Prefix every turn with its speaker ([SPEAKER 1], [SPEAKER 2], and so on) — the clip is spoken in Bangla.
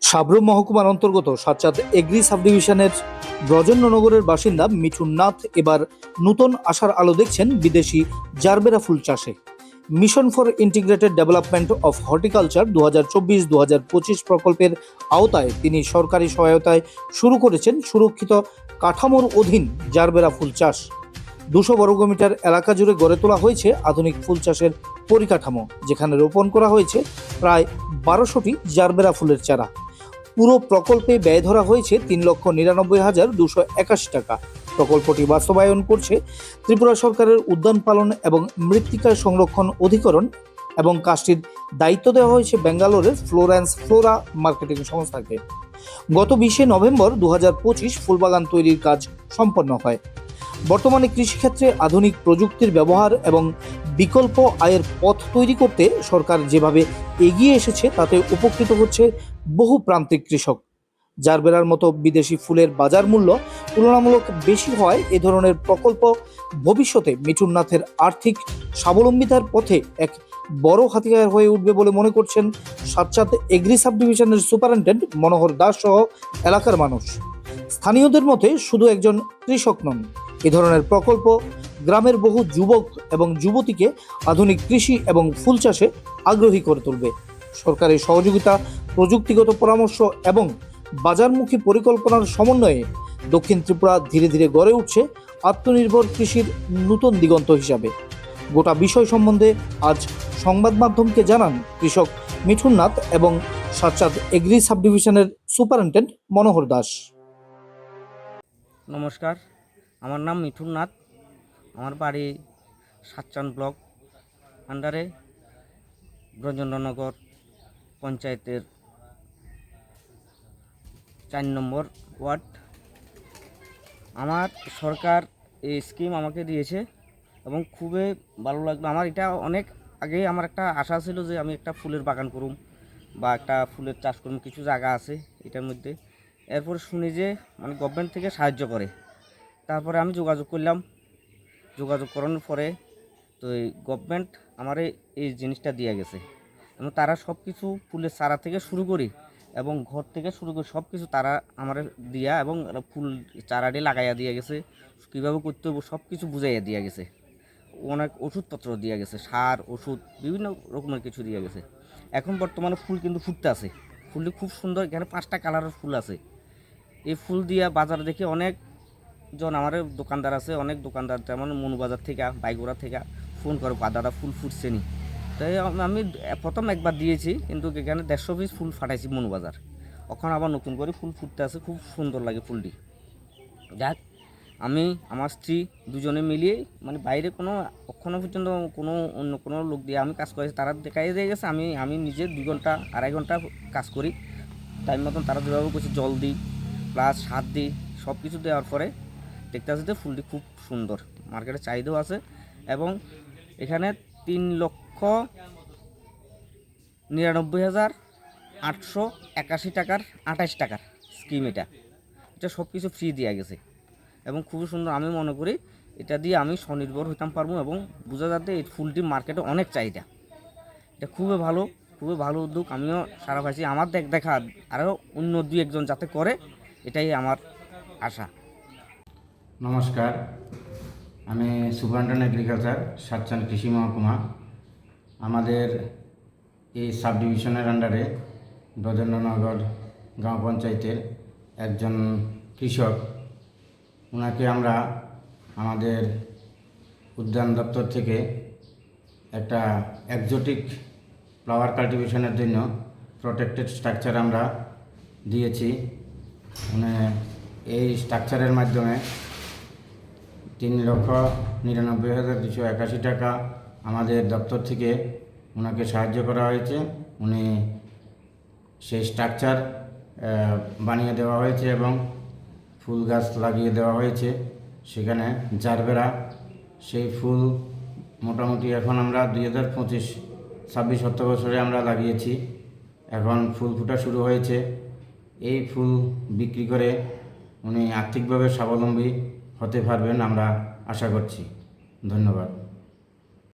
[SPEAKER 1] সাবরুম মহকুমার অন্তর্গত সাচ্চাদ এগ্রি সাবডিভিশনের ব্রজেন্দ্রনগরের বাসিন্দা মিঠুন নাথ এবার নতুন আশার আলো দেখছেন বিদেশি জারবেরা ফুল চাষে। Mission for integrated development of horticulture 2024-2025 প্রকল্পের আওতায় তিনি সরকারি সহায়তায় শুরু করেছেন সুরক্ষিত কাঠামোর অধীন জারবেরা ফুল চাষ। 200 বর্গমিটার এলাকা জুড়ে গড়ে তোলা হয়েছে আধুনিক ফুল চাষের পরিকাঠামো, যেখানে রোপণ করা হয়েছে প্রায় 1200টি জারবেরা ফুলের চারা। পুরো প্রকল্পে ব্যয় ধরা হয়েছে 3,99,281 টাকা। প্রকল্পটি বাস্তবায়ন করছে ত্রিপুরা সরকারের উদ্যান পালন এবং মৃত্তিকা সংরক্ষণ অধিকরণ, এবং কাজটির দায়িত্ব দেওয়া হয়েছে বেঙ্গালোরের ফ্লোরেন্স ফ্লোরা মার্কেটিং সংস্থাকে। গত 20 নভেম্বর 2025 ফুলবাগান তৈরির কাজ সম্পন্ন হয়। বর্তমানে কৃষিক্ষেত্রে আধুনিক প্রযুক্তির ব্যবহার এবং বিকল্প আয়ের পথ তৈরি করতে সরকার যেভাবে এগিয়ে এসেছে তাতে উপকৃত হচ্ছে বহু প্রান্তিক কৃষক। জারবেরার মতো বিদেশি ফুলের বাজার মূল্য তুলনামূলক বেশি হয় এ ধরনের প্রকল্প ভবিষ্যতে মিঠুন নাথের আর্থিক স্বাবলম্বিতার পথে এক বড় হাতিয়ার হয়ে উঠবে বলে মনে করছেন সাচ্চাদ এগ্রি সাবডিভিশনের সুপারিনটেন্ডেন্ট মনোহর দাস সহ এলাকার মানুষ। স্থানীয়দের মতে শুধু একজন কৃষক নন, এ ধরনের প্রকল্প গ্রামের বহু যুবক এবং যুবতীকে আধুনিক কৃষি এবং ফুল চাষে আগ্রহী করে তুলবে। সরকারি সহযোগিতা, প্রযুক্তিগত পরামর্শ এবং বাজারমুখী পরিকল্পনার সমন্বয়ে দক্ষিণ ত্রিপুরা ধীরে ধীরে গড়ে উঠছে আত্মনির্ভর কৃষির নতুন দিগন্ত হিসাবে। গোটা বিষয় সম্বন্ধে আজ সংবাদ মাধ্যমকে জানান কৃষক মিঠুন নাথ এবং সাচ্চাদ এগ্রি সাবডিভিশনের সুপারিনটেন্ডেন্ট মনোহর দাস।
[SPEAKER 2] নমস্কার, আমার নাম মিঠুন নাথ। আমার বাড়ি সাচ্চান ব্লক আন্ডারে ব্রজেন্দ্রনগর পঞ্চায়েতের 4 নম্বর ওয়ার্ড। আমার সরকার এই স্কিম আমাকে দিয়েছে এবং খুবই ভালো লাগলো। আমার এটা অনেক আগে আমার একটা আশা ছিল যে আমি একটা ফুলের বাগান করুম বা একটা ফুলের চাষ করুম, কিছু জায়গা আছে এটার মধ্যে। এরপর শুনি যে গভর্নমেন্ট থেকে সাহায্য করে, তারপরে আমি যোগাযোগ করলাম। যোগাযোগ করানোর পরে তো এই গভর্নমেন্ট আমার এই জিনিসটা দিয়ে গেছে এবং তারা সব কিছু ফুলের চারা থেকে শুরু করি এবং ঘর থেকে শুরু করে সব কিছু তারা আমার দিয়া এবং ফুল চারাটি লাগাইয়া দিয়ে গেছে, কীভাবে করতে হবে সব কিছু বুঝাইয়া দিয়ে গেছে। অনেক ওষুধপত্র দিয়ে গেছে, সার ওষুধ বিভিন্ন রকমের কিছু দিয়ে গেছে। এখন বর্তমানে ফুল কিন্তু ফুটতে আছে, ফুলটি খুব সুন্দর। এখানে 5টা কালারের ফুল আছে। এই ফুল দিয়া বাজারে দেখে অনেক জন আমার দোকানদার আছে, অনেক দোকানদার যেমন মনুবাজার থেকে বাইগোড়া থেকে ফোন করে, দাদা ফুল ফুটছে নি। তাই আমি প্রথম একবার দিয়েছি, কিন্তু এখানে 150 পিস ফুল ফাটাইছি মনুবাজার। এখন আবার নতুন করে ফুল ফুটতে আছে, খুব সুন্দর লাগে ফুলটি। যাক, আমি আমার স্ত্রী দুজনে মিলিয়ে বাইরে কোনো এখনও পর্যন্ত কোনো অন্য কোনো লোক দিয়ে আমি কাজ করেছি, তারা দেখাই দিয়ে গেছে। আমি নিজে 2 ঘন্টা 2.5 ঘন্টা কাজ করি টাইম মতন। তারা যেভাবে করছে জল দিই প্লাস সার দিই, সব কিছু দেওয়ার পরে দেখতে আসতে ফুলটি খুব সুন্দর, মার্কেটে চাহিদাও আছে। এবং এখানে 3,99,881 টাকার 28 টাকার স্কিম। এটা সব কিছু ফ্রি দেওয়া গেছে এবং খুবই সুন্দর। আমি মনে করি এটা দিয়ে আমি স্বনির্ভর হইতাম পারবো এবং বোঝা যাতে এই ফুলটি মার্কেটে অনেক চাহিদা। এটা খুবই ভালো উদ্যোগ। আমিও সারা পাইছি, আমার দেখা আরও অন্য 2-1 জন যাতে করে, এটাই আমার আশা।
[SPEAKER 3] নমস্কার, আমি সুপারিনটেন্ডেন্ট এগ্রিকালচার সাচ্চান কৃষি মহকুমা। আমাদের এই সাব ডিভিশনের আন্ডারে ব্রজেন্দ্রনগর গ্রাম পঞ্চায়েতের একজন কৃষক, ওনাকে আমরা আমাদের উদ্যান দপ্তর থেকে একটা এক্সোটিক ফ্লাওয়ার কাল্টিভেশনের জন্য প্রোটেক্টেড স্ট্রাকচার আমরা দিয়েছি। এই স্ট্রাকচারের মাধ্যমে 3,99,281 টাকা আমাদের দপ্তর থেকে ওনাকে সাহায্য করা হয়েছে। উনি সেই স্ট্রাকচার বানিয়ে দেওয়া হয়েছে এবং ফুল গাছ লাগিয়ে দেওয়া হয়েছে সেখানে জারবেরা। সেই ফুল মোটামুটি এখন আমরা 2025-26 বছরে আমরা লাগিয়েছি, এখন ফুল ফোটা শুরু হয়েছে। এই ফুল বিক্রি করে উনি আর্থিকভাবে স্বাবলম্বী হতে পারবেন আমরা আশা করছি। ধন্যবাদ।